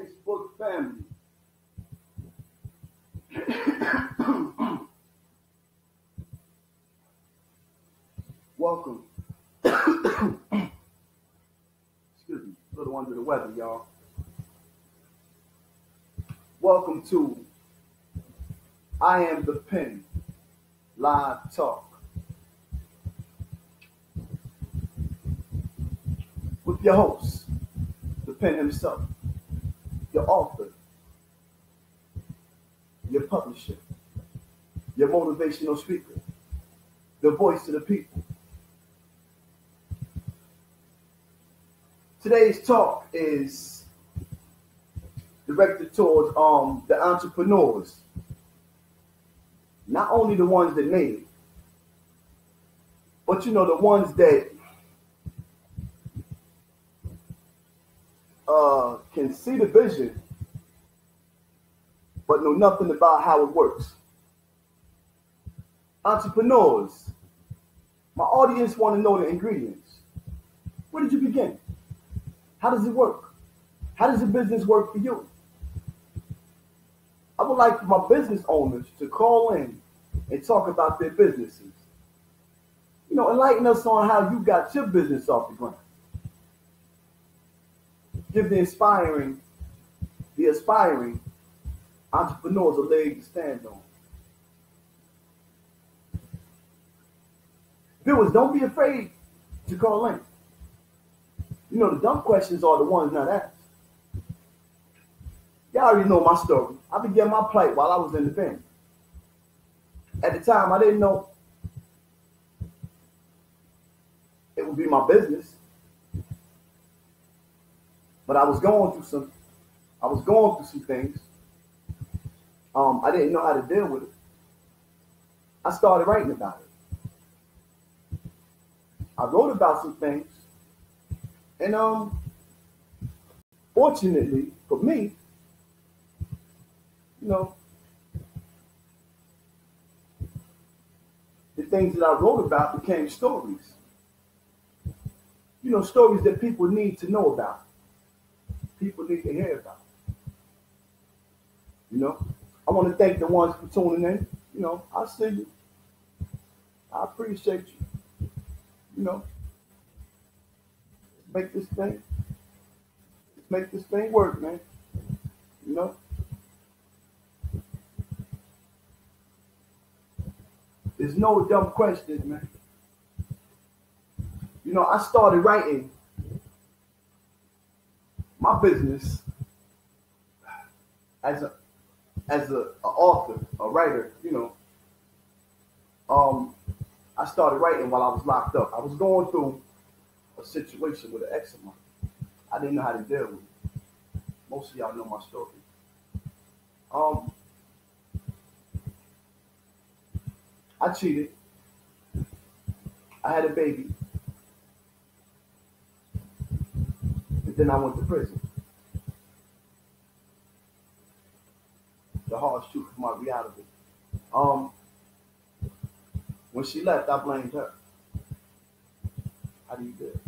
Facebook family. Welcome. Excuse me, a little under the weather, y'all. Welcome to I Am the Pen Live Talk with your host, the pen himself, your author, your publisher, your motivational speaker, the voice of the people. Today's talk is directed towards the entrepreneurs, not only the ones that made it, but the ones that can see the vision, but know nothing about how it works. Entrepreneurs, my audience want to know the ingredients. Where did you begin? How does it work? How does the business work for you? I would like for my business owners to call in and talk about their businesses. Enlighten us on how you got your business off the ground. Give the aspiring entrepreneurs a leg to stand on. Viewers, don't be afraid to call in. The dumb questions are the ones not asked. Y'all already know my story. I began my plight while I was in the pen. At the time, I didn't know it would be my business, but I was going through some things. I didn't know how to deal with it. I started writing about it. I wrote about some things, and fortunately for me, the things that I wrote about became stories. Stories that people need to know about. People need to hear about. I want to thank the ones for tuning in. I see you. I appreciate you. Let's make this thing work, man. There's no dumb questions, man. I started writing my business as a author, a writer. I started writing while I was locked up. I was going through a situation with an ex of mine. I didn't know how to deal with it. Most of y'all know my story. I cheated. I had a baby. And then I went to prison. The harsh truth of my reality. When she left, I blamed her. How do you deal?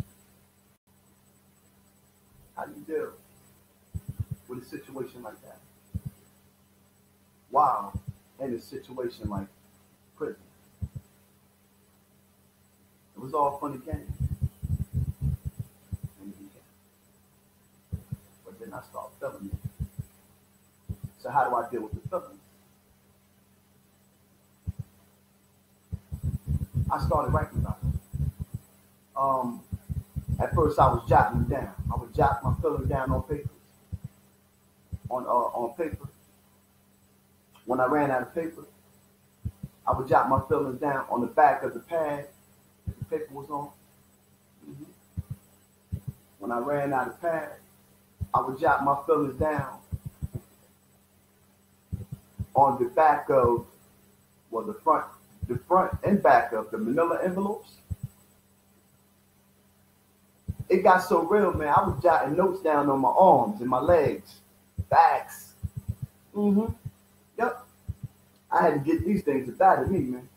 How do you deal with a situation like that? Wow, in a situation like prison. It was all fun and games. But then I started feeling it. So how do I deal with the feelings? I started writing about it. At first I was jotting them down. I would jot my feelings down on paper. On paper. When I ran out of paper, I would jot my feelings down on the back of the pad that the paper was on. When I ran out of pad, I would jot my feelings down on the back of, the front and back of the manila envelopes. It got so real, man. I was jotting notes down on my arms and my legs, backs. Yep. I had to get these things about me, man.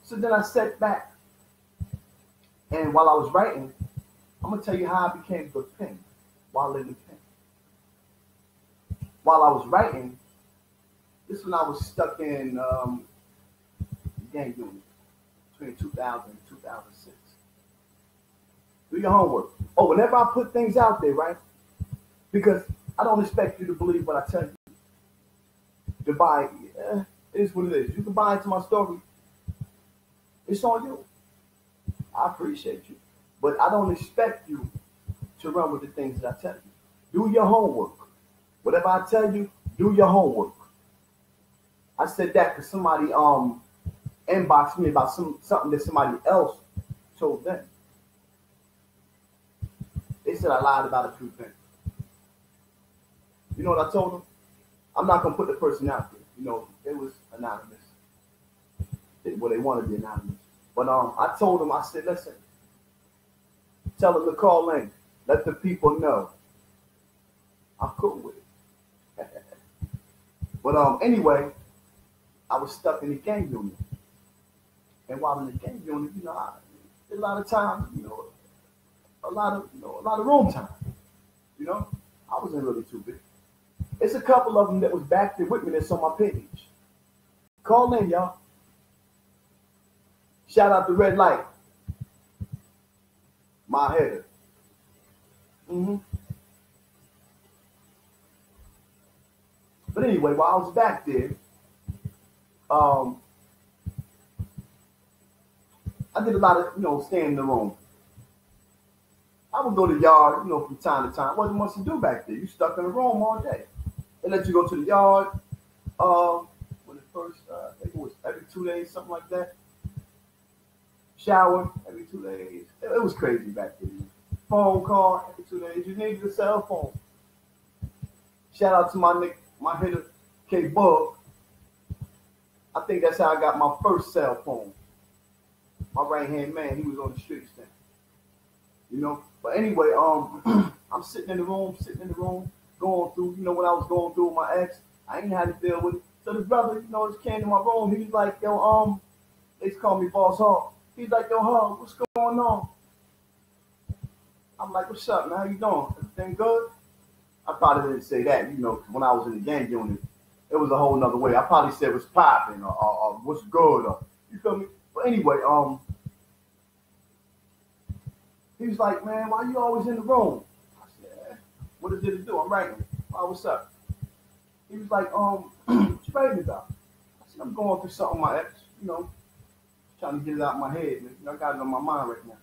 So then I sat back, and while I was writing, I'm gonna tell you how I became the pen while in the pen. while I was writing, this when I was stuck in gang unit between 2000 and 2006. Do your homework. Oh, whenever I put things out there, right? Because I don't expect you to believe what I tell you. To buy, it is what it is. You can buy into my story. It's on you. I appreciate you. But I don't expect you to run with the things that I tell you. Do your homework. Whatever I tell you, do your homework. I said that because somebody inboxed me about something that somebody else told them. They said I lied about a few things. You know what I told them? I'm not gonna put the person out there. You know, they was anonymous. Well, they wanted to be anonymous. But I told them, I said, listen, tell them to call in. Let the people know. I'm cool with it. But anyway, I was stuck in the gang unit. And while in the gang unit, you know, a lot of time, you know, a lot of room time. You know, I wasn't really too big. It's a couple of them that was back there with me that's on my page. Call in, y'all. Shout out to Red Light. My header. But anyway, while I was back there, I did a lot of, you know, staying in the room. I would go to the yard, you know, from time to time. What much to do back there? You stuck in the room all day. They let you go to the yard. When it first, I think it was every 2 days, something like that. Shower every 2 days. It was crazy back then. Phone call every 2 days. You needed a cell phone. Shout out to my hitter K Bug. I think that's how I got my first cell phone. My right hand man, he was on the streets then. You know. But anyway, I'm sitting in the room, going through, you know, what I was going through with my ex. I ain't had to deal with it. So this brother, you know, just came to my room. He's like, yo, they call me Boss Hog. He's like, yo, Hog, what's going on? I'm like, what's up, man? How you doing? Everything good? I probably didn't say that, you know, when I was in the gang unit. It was a whole nother way. I probably said what's popping or what's good, or you feel me? But anyway, he was like, man, why you always in the room? I said, what is it to do? I'm writing. Oh, what's up? He was like, what you writing about? I said, I'm going through something with my ex, you know, trying to get it out of my head, man. You know, I got it on my mind right now.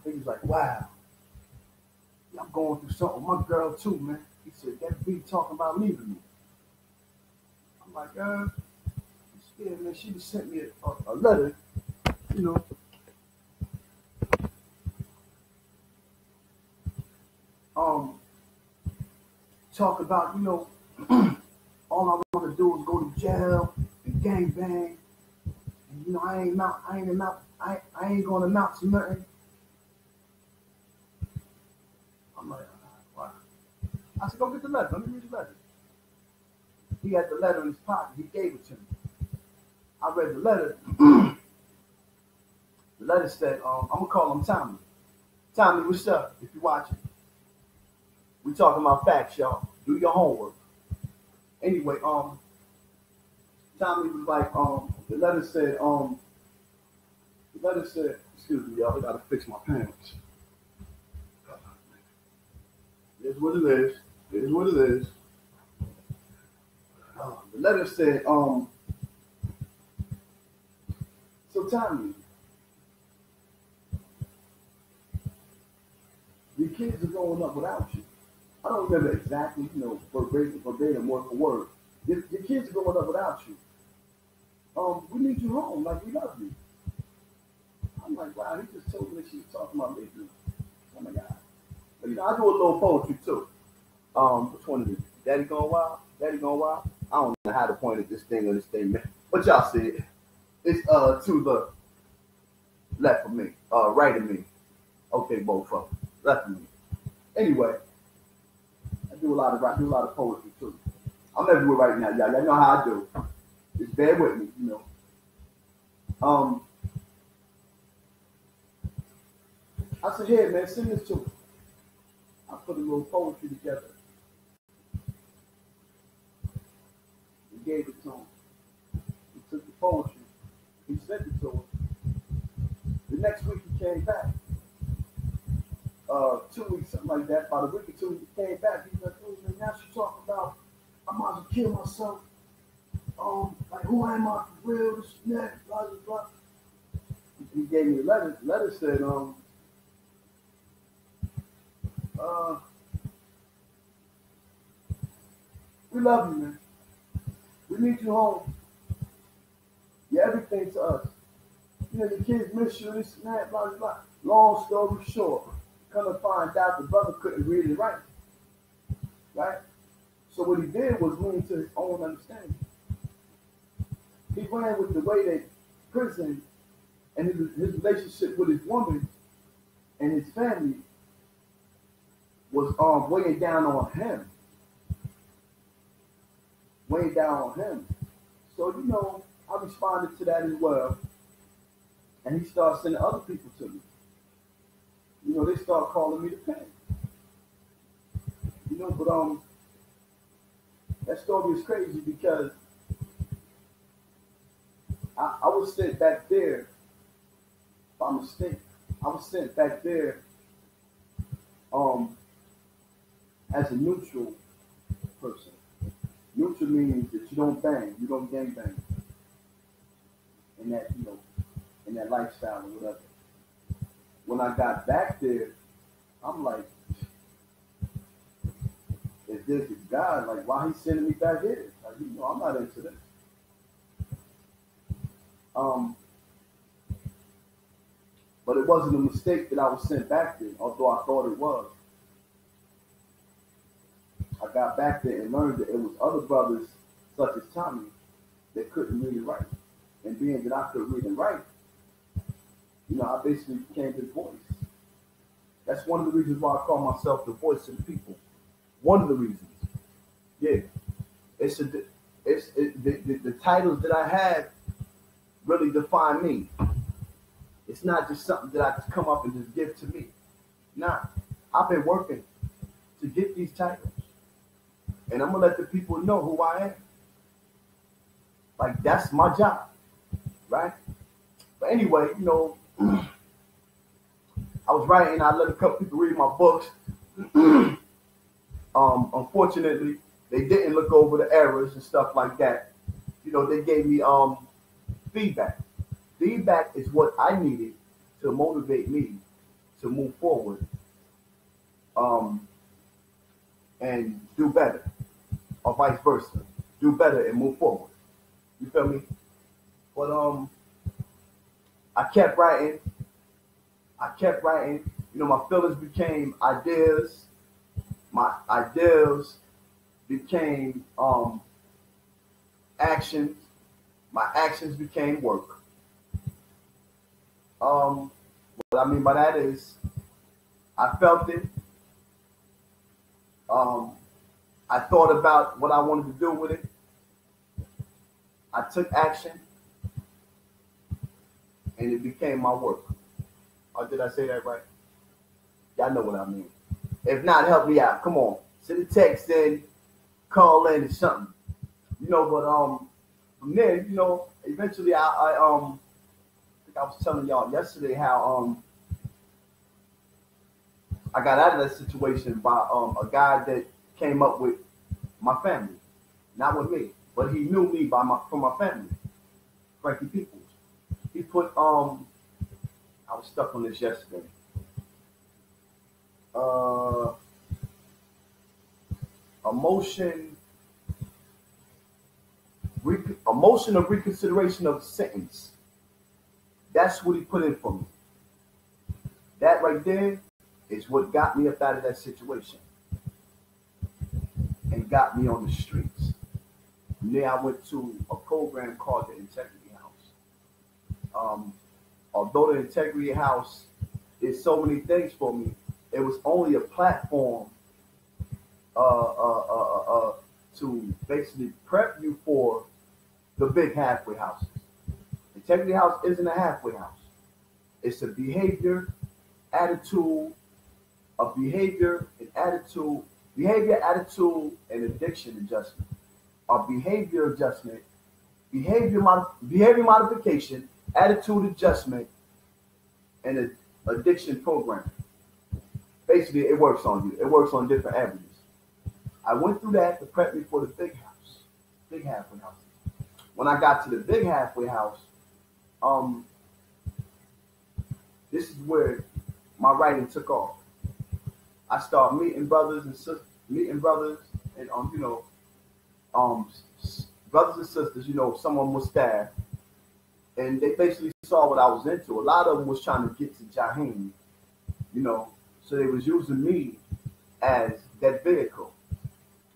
He was like, wow. I'm going through something with my girl too, man. He said, that be talking about leaving me. I'm like, I'm scared, man. She just sent me a letter, you know. Talk about, you know, all I want to do is go to jail and gang bang. And, you know, I ain't going to amount to nothing. I'm like, wow. I said, go get the letter. Let me read the letter. He had the letter in his pocket. He gave it to me. I read the letter. The letter said, I'm going to call him Tommy. Tommy, what's up? If you're watching. We talking about facts, y'all. Do your homework. Anyway, Tommy was like, the letter said, excuse me, y'all, I gotta fix my pants. Here's what it is. Here's what it is. The letter said, so Tommy, your kids are growing up without you. I don't remember exactly, you know, verbatim, word for word. Your kids are growing up without you. We need you home, like we love you. I'm like, wow, he just told me that she was talking about me. Oh my God. But, you know, I do a little poetry too. Which one is it? Daddy Gone Wild? Daddy Gone Wild? I don't know how to point at this thing or this thing, man. But y'all see it. It's to the left of me, right of me. Okay, both of them. Left of me. Anyway. I do a lot of poetry too. I'm everywhere right now, y'all. Y'all know how I do. Just bear with me, you know. I said, hey man, send this to me. I put a little poetry together. He gave it to him. He took the poetry. He sent it to him. The next week he came back. 2 weeks, something like that. About a week or two, he came back. He's like, "Oh man, now she's talking about I might as well kill myself. Like who am I for real? This and that, blah blah blah." He gave me a letter. The letter said, "We love you, man. We need you home. You're everything to us. You know, your kids miss you, this and that, blah blah blah." Long story short, come to find out the brother couldn't read and write. Right? So what he did was lean to his own understanding. He ran with the way that prison and his relationship with his woman and his family was weighing down on him. Weighing down on him. So, you know, I responded to that as well. And he started sending other people to me. You know, they start calling me the pen. You know, but that story is crazy because I was sent back there by mistake. I was sent back there as a neutral person. Neutral means that you don't bang, you don't gang bang. In that, you know, in that lifestyle or whatever. When I got back there, I'm like, if this is God, like why he sending me back here? Like, you know, I'm not into this. But it wasn't a mistake that I was sent back there, although I thought it was. I got back there and learned that it was other brothers, such as Tommy, that couldn't read and write. And being that I could read and write, you know, I basically became his voice. That's one of the reasons why I call myself the voice of the people. One of the reasons. Yeah. The titles that I have really define me. It's not just something that I just come up and just give to me. Nah. I've been working to get these titles. And I'm going to let the people know who I am. Like, that's my job. Right? But anyway, you know, I was writing, I let a couple people read my books. Unfortunately, they didn't look over the errors and stuff like that. You know, they gave me feedback. Feedback is what I needed to motivate me to move forward and do better, or vice versa. Do better and move forward. You feel me? But I kept writing. You know, my feelings became ideas. My ideas became actions. My actions became work. What I mean by that is I felt it. I thought about what I wanted to do with it. I took action. And it became my work. Or did I say that right? Y'all know what I mean. If not, help me out. Come on. Send a text in, call in or something. You know, but from there, you know, eventually I think I was telling y'all yesterday how I got out of that situation by a guy that came up with my family. Not with me, but he knew me from my family. Frankie Peoples. He put I was stuck on this yesterday. Emotion of reconsideration of sentence. That's what he put in for me. That right there is what got me up out of that situation and got me on the streets. And then I went to a program called the Integrity House. Although the Integrity House did so many things for me, it was only a platform to basically prep you for the big halfway houses. Integrity House isn't a halfway house. It's a behavior, attitude, behavior, attitude, and addiction adjustment. behavior adjustment, behavior modification, attitude adjustment, and an addiction program. Basically, it works on you. It works on different avenues. I went through that to prep me for the big halfway house. When I got to the big halfway house, this is where my writing took off. I started meeting brothers and sisters, and brothers and sisters. Someone was stabbed, and they basically saw what I was into. A lot of them was trying to get to Jaheim, so they was using me as that vehicle,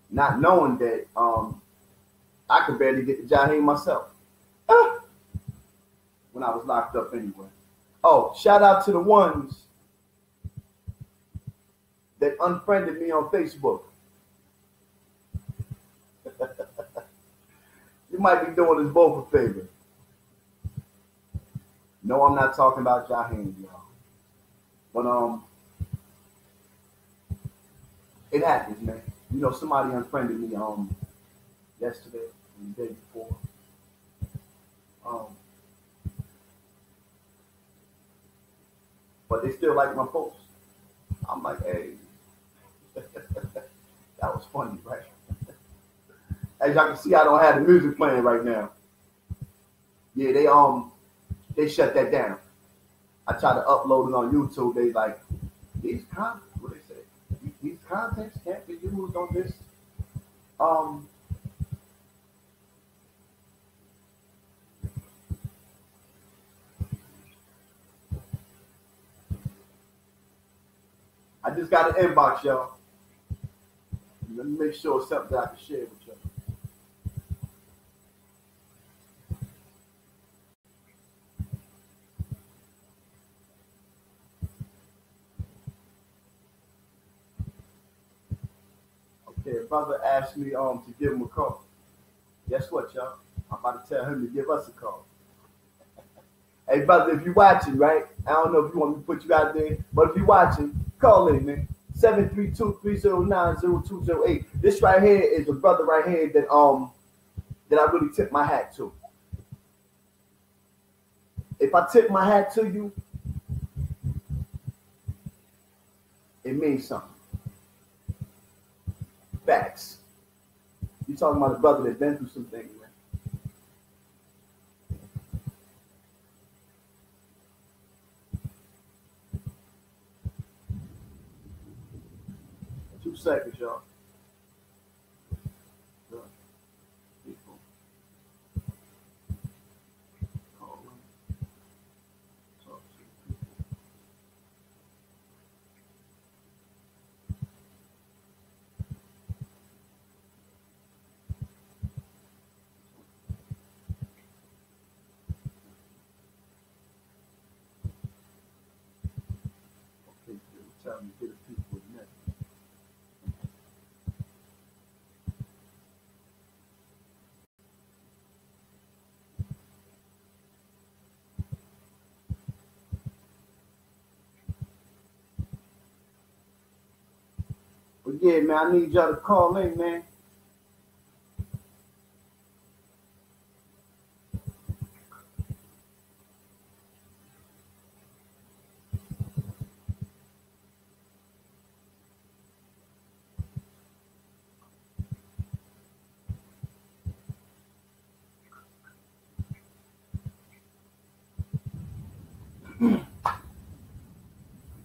not knowing that I could barely get to Jaheim myself when I was locked up anyway. Oh, shout out to the ones that unfriended me on Facebook. You might be doing us both a favor. No, I'm not talking about Jaheim, y'all. But it happens, man. Somebody unfriended me yesterday and the day before. But they still like my posts. I'm like, hey, that was funny, right? As y'all can see, I don't have the music playing right now. Yeah, they shut that down. I tried to upload it on YouTube. They like, what they say? These contents can't be used on this. I just got an inbox, y'all. Let me make sure it's something that I can share with y'all. Okay, a brother asked me to give him a call. Guess what, y'all? I'm about to tell him to give us a call. Hey, brother, if you're watching, right? I don't know if you want me to put you out there, but if you're watching, call in, man. 732-309-0208. This right here is a brother right here that I really tip my hat to. If I tip my hat to you, it means something. Facts. You talking about a brother that's been through some things, man. Seconds, y'all. Okay, tell me to get the people next. But yeah, man, I need y'all to call in, man.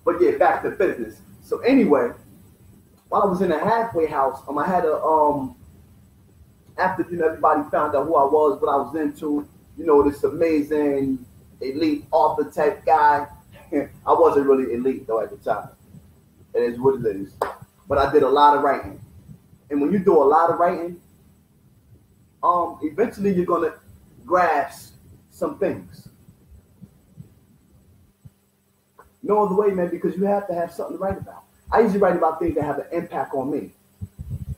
But yeah, back to business. So anyway, while I was in the halfway house, I had a after everybody found out who I was, what I was into, this amazing elite author type guy. I wasn't really elite though at the time. It is what it is. But I did a lot of writing. And when you do a lot of writing, eventually you're gonna grasp some things. No other way, man, because you have to have something to write about. I usually write about things that have an impact on me.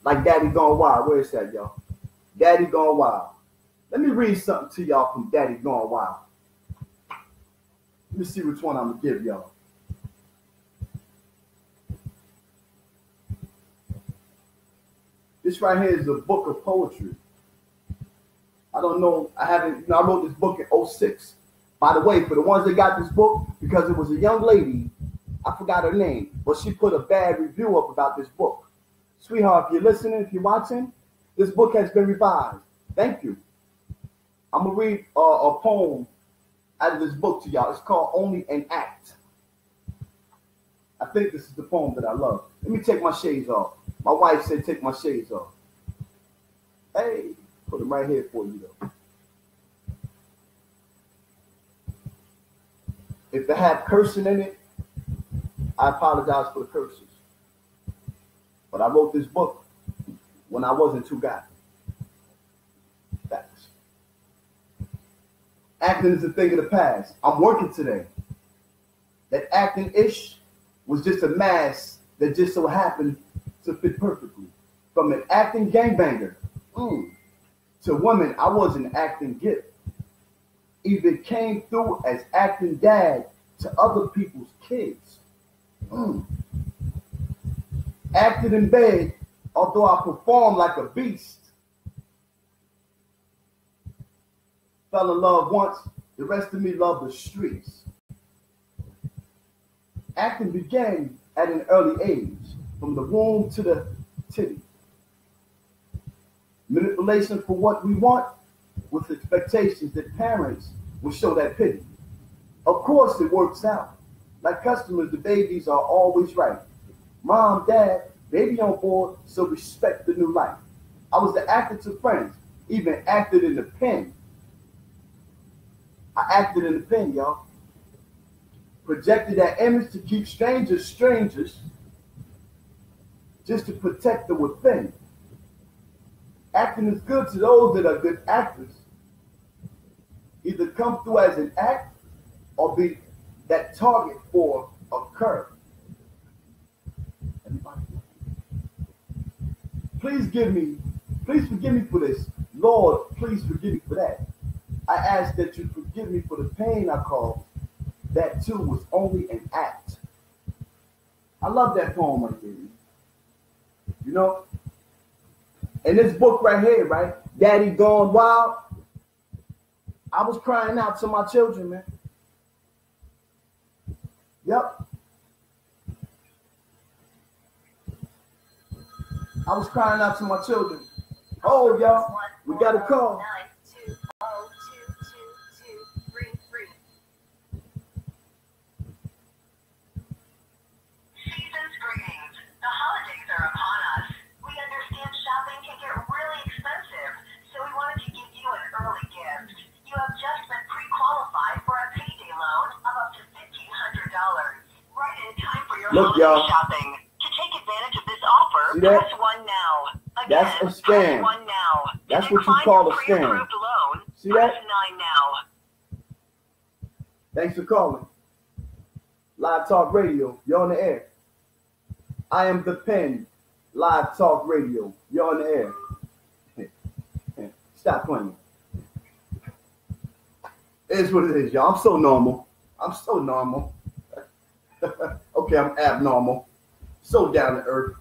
Like Daddy Gone Wild. Where is that, y'all? Daddy Gone Wild. Let me read something to y'all from Daddy Gone Wild. Let me see which one I'm going to give y'all. This right here is a book of poetry. don't know. I haven't. I wrote this book in '06. By the way, for the ones that got this book, because it was a young lady, I forgot her name, but she put a bad review up about this book. Sweetheart, if you're listening, if you're watching, this book has been revised. Thank you. I'm gonna read a poem out of this book to y'all. It's called "Only an Act." I think this is the poem that I love. Let me take my shades off. My wife said take my shades off. Hey, put them right here for you though. If it had cursing in it, I apologize for the curses. But I wrote this book when I wasn't too godly. Facts. Acting is a thing of the past. I'm working today. That acting-ish was just a mask that just so happened to fit perfectly. From an acting gangbanger to women, I was an acting gift. Even came through as acting dad to other people's kids. Acted in bed, although I performed like a beast. Fell in love once, the rest of me loved the streets. Acting began at an early age, from the womb to the titty. Manipulation for what we want, with expectations that parents will show that pity. Of course, it works out. Like customers, the babies are always right. Mom, dad, baby on board, so respect the new life. I was the actor to friends, even acted in the pen. I acted in the pen, y'all. Projected that image to keep strangers, just to protect the within. Acting is good to those that are good actors. Either come through as an act or be that target for a curve. Please forgive me for this. Lord, please forgive me for that. I ask that you forgive me for the pain I caused. That too was only an act. I love that poem right there. You know? In this book right here, right? Daddy Gone Wild. I was crying out to my children, man. Yep. I was crying out to my children. Oh, y'all, we got a call. Season's greetings. The holidays are upon us. We understand shopping can get really expensive, so we wanted to give you an early gift. You have just been pre-qualified for a payday loan of up to $1,500. Right in time for your holiday shopping. To take advantage of this offer, press 1 now. Again, that's a scam. Press 1 now. That's what you call a scam. Loan, see press that? 9 now. Thanks for calling. Live Talk Radio, you're on the air. I am the pen. Live Talk Radio, you're on the air. Stop playing. It is what it is, y'all. I'm so normal. Okay, I'm abnormal. So down to earth.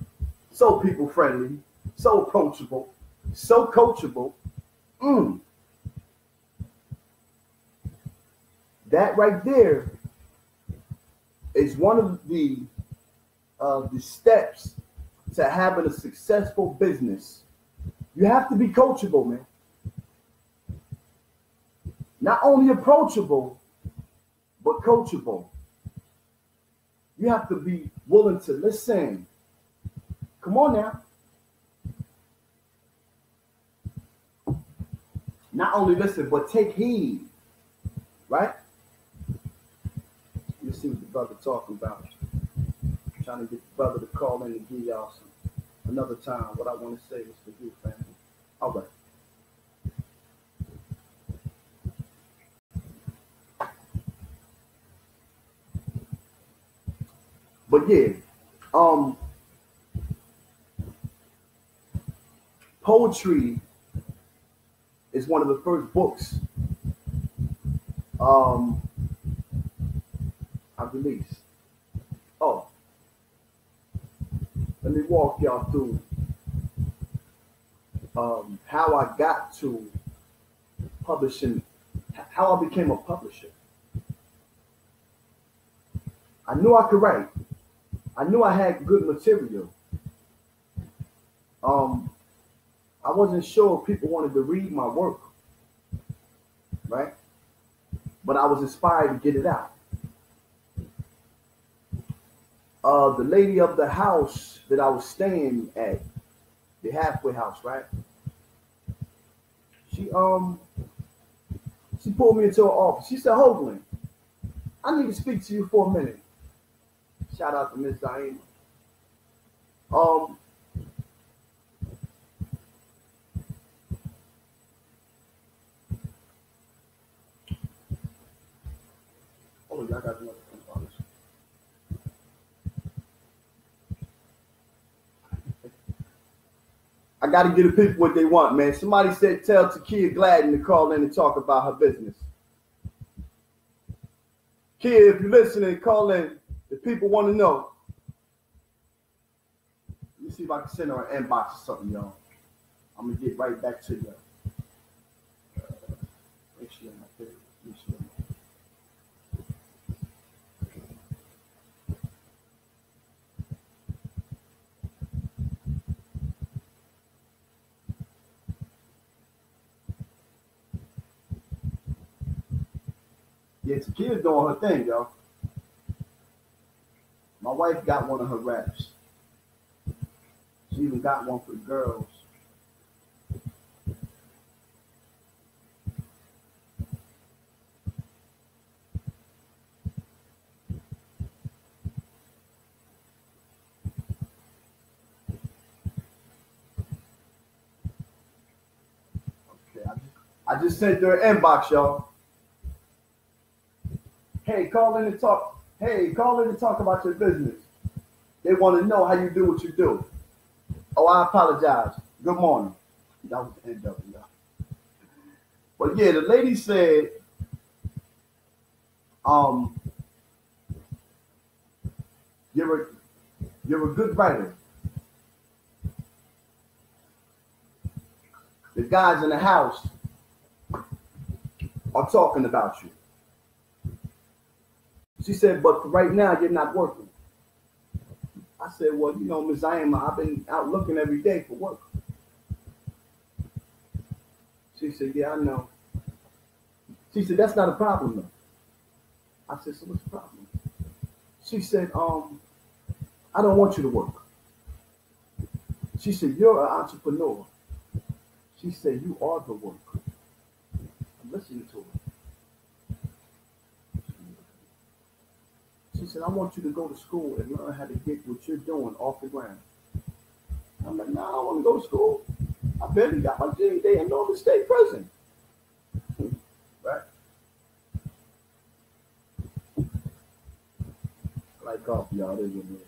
So people friendly. So approachable. So coachable. That right there is one of the steps to having a successful business. You have to be coachable, man. Not only approachable, but coachable. You have to be willing to listen. Come on now. Not only listen, but take heed. Right? You see what the brother talking about. I'm trying to get the brother to call in and give y'all another time. What I want to say is for you, family. All right. But yeah, poetry is one of the first books I released. Oh, let me walk y'all through how I got to publishing, how I became a publisher. I knew I could write. I knew I had good material. I wasn't sure if people wanted to read my work, right? But I was inspired to get it out. The lady of the house that I was staying at, the halfway house, right? She pulled me into her office. She said, Hoagland, I need to speak to you for a minute. Shout out to Miss Diana. Oh, y'all got another thing. I got to give the people what they want, man. Somebody said tell Takia Gladden to call in and talk about her business. Kia, if you're listening, call in. The people want to know. Let me see if I can send her an inbox or something, y'all. I'm going to get right back to you. Make sure I'm not there. Make sure I'm not. Yeah, Takia's doing her thing, y'all. My wife got one of her raps. She even got one for the girls. Okay, I just sent her an inbox, y'all. Hey, call in and talk. Hey, call in and talk about your business. They want to know how you do what you do. Oh, I apologize. Good morning. That was the end of it, y'all. But yeah, the lady said, you're a good writer. The guys in the house are talking about you. She said, but right now you're not working. I said, well, you know, Ms. Iama, I've been out looking every day for work. She said, yeah, I know. She said, that's not a problem, though. I said, so what's the problem? She said, I don't want you to work. She said, you're an entrepreneur. She said, you are the work. I'm listening to her. She said, I want you to go to school and learn how to get what you're doing off the ground. I'm like, no, I don't want to go to school. I barely got my GED in Northern State Prison. Right? I like coffee, y'all. This is what it is.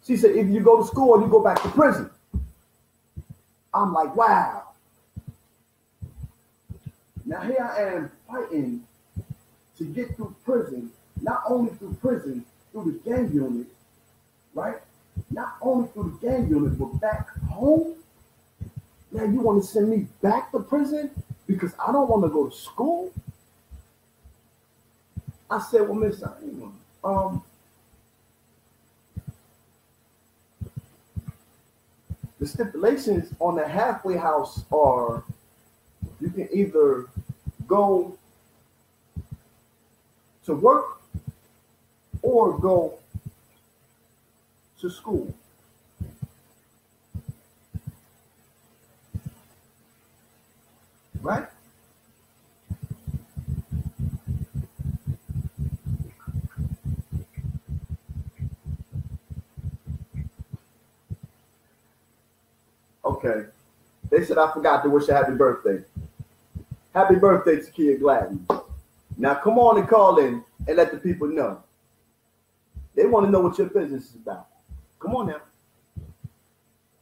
She said, if you go to school, you go back to prison. I'm like, wow. Now here I am fighting to get through prison, not only through prison, through the gang unit, right? Not only through the gang unit, but back home. Now you want to send me back to prison because I don't want to go to school? I said, well, Miss Iama, the stipulations on the halfway house are you can either go to work or go to school. Right? Okay. They said I forgot to wish a happy birthday. Happy birthday to Kia Gladden. Now come on and call in and let the people know. They want to know what your business is about. Come on now.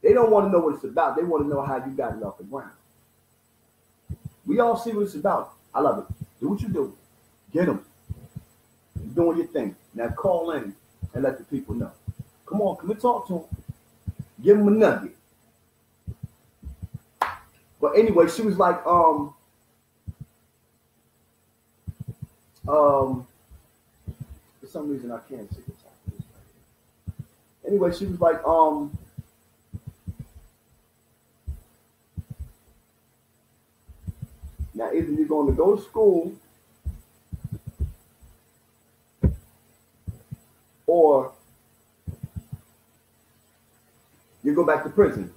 They don't want to know what it's about. They want to know how you got it off the ground. We all see what it's about. I love it. Do what you do. Get them. You're doing your thing. Now call in and let the people know. Come on, come and talk to them. Give them a nugget. But anyway, she was like, for some reason I can't see the top of this right here. Anyway, she was like, now either you're going to go to school or you go back to prison.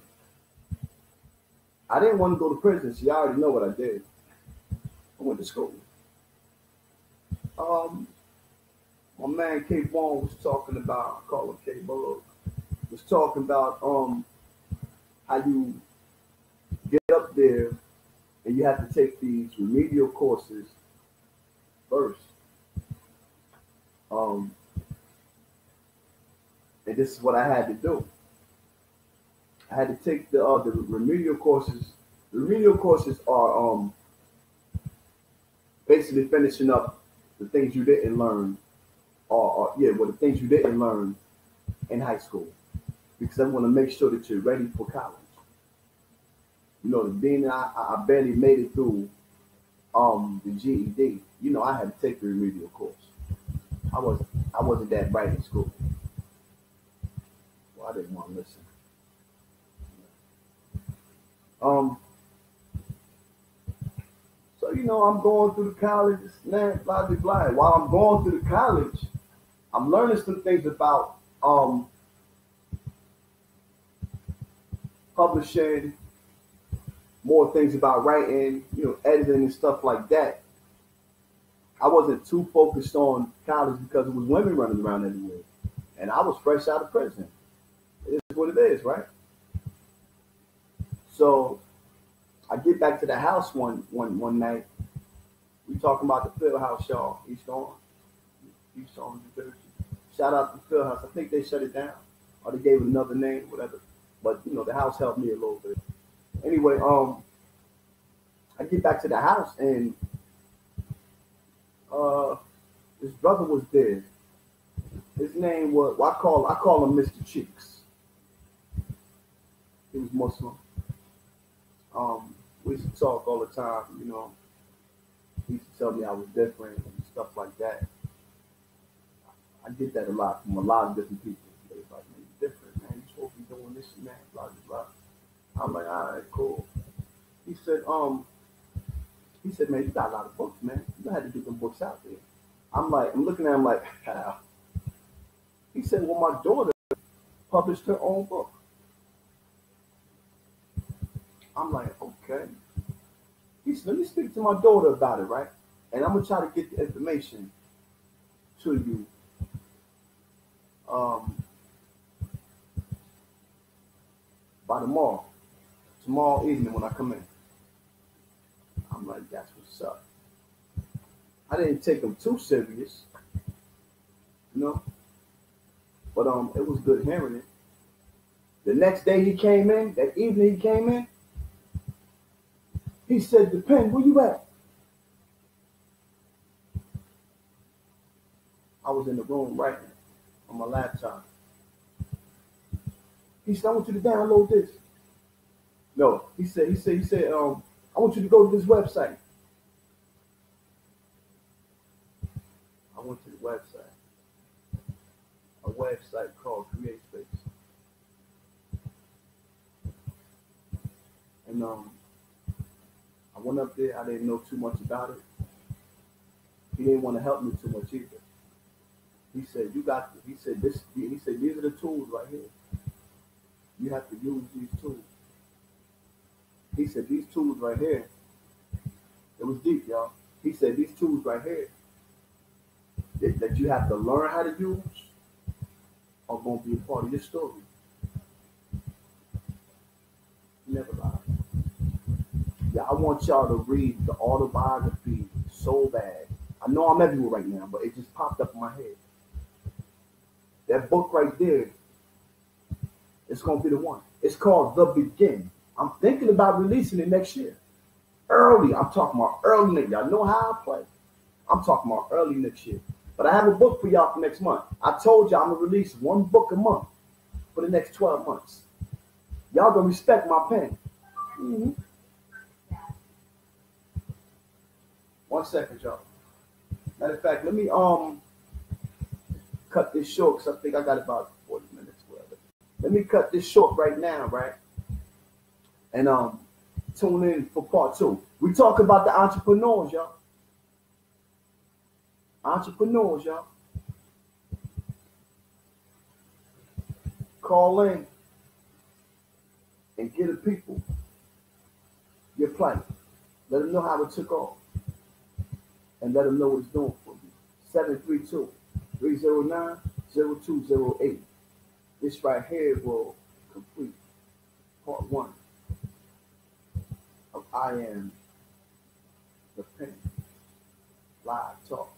I didn't want to go to prison. She already know what I did. I went to school. My man K Bone was talking about, I call him K Bone, was talking about how you get up there and you have to take these remedial courses first. And this is what I had to do. I had to take the remedial courses. The remedial courses are basically finishing up the things you didn't learn, the things you didn't learn in high school, because I want to make sure that you're ready for college. You know, being I barely made it through the GED. You know, I had to take the remedial course. I wasn't that bright in school. Well, I didn't want to listen. So, you know, I'm going through the college, blah, blah, blah. While I'm going through the college, I'm learning some things about publishing, more things about writing, you know, editing and stuff like that. I wasn't too focused on college because it was women running around everywhere. And I was fresh out of prison. It is what it is, right? So I get back to the house one night. We talking about the Field House, y'all. East Orange, New Jersey. Shout out to the Field House. I think they shut it down, or they gave it another name, whatever. But you know, the house helped me a little bit. Anyway, I get back to the house and his brother was there. His name was I call him Mr. Cheeks. He was Muslim. We used to talk all the time, you know. He used to tell me I was different and stuff like that. I get that a lot from a lot of different people. They was like, man, you're different, man. You're supposed to be doing this and that, blah, blah, blah. I'm like, all right, cool. He said, man, you got a lot of books, man. You had to get them books out there. I'm looking at him like, how? He said, well, my daughter published her own book. I'm like, okay. He said, let me speak to my daughter about it, right? And I'm going to try to get the information to you. By tomorrow evening when I come in. I'm like, that's what's up. I didn't take him too serious, you know, but it was good hearing it. The next day he came in, that evening he came in, he said, "Depend, where you at?" I was in the room writing on my laptop. He said, "I want you to download this." No, he said, "I want you to go to this website." I went to the website, a website called Create Space. And I went up there, I didn't know too much about it. He didn't want to help me too much either. He said, he said, these are the tools right here. You have to use these tools. He said, these tools right here, it was deep, y'all. He said, these tools right here that you have to learn how to use are going to be a part of your story. Never lie. Yeah, I want y'all to read the autobiography so bad. I know I'm everywhere right now, but it just popped up in my head. That book right there, it's going to be the one. It's called The Begin. I'm thinking about releasing it next year. Early. I'm talking about early next year. Y'all know how I play. I'm talking about early next year. But I have a book for y'all for next month. I told y'all I'm going to release one book a month for the next 12 months. Y'all going to respect my pen. Mm-hmm. 1 second, y'all. Matter of fact, let me cut this short because I think I got about 40 minutes. Whatever. Let me cut this short right now, right? And tune in for part 2. We talk about the entrepreneurs, y'all. Entrepreneurs, y'all. Call in and get the people your plight. Let them know how it took off. And let them know what it's doing for you. 732-309-0208. This right here will complete part 1 of I Am the Pen Live Talk.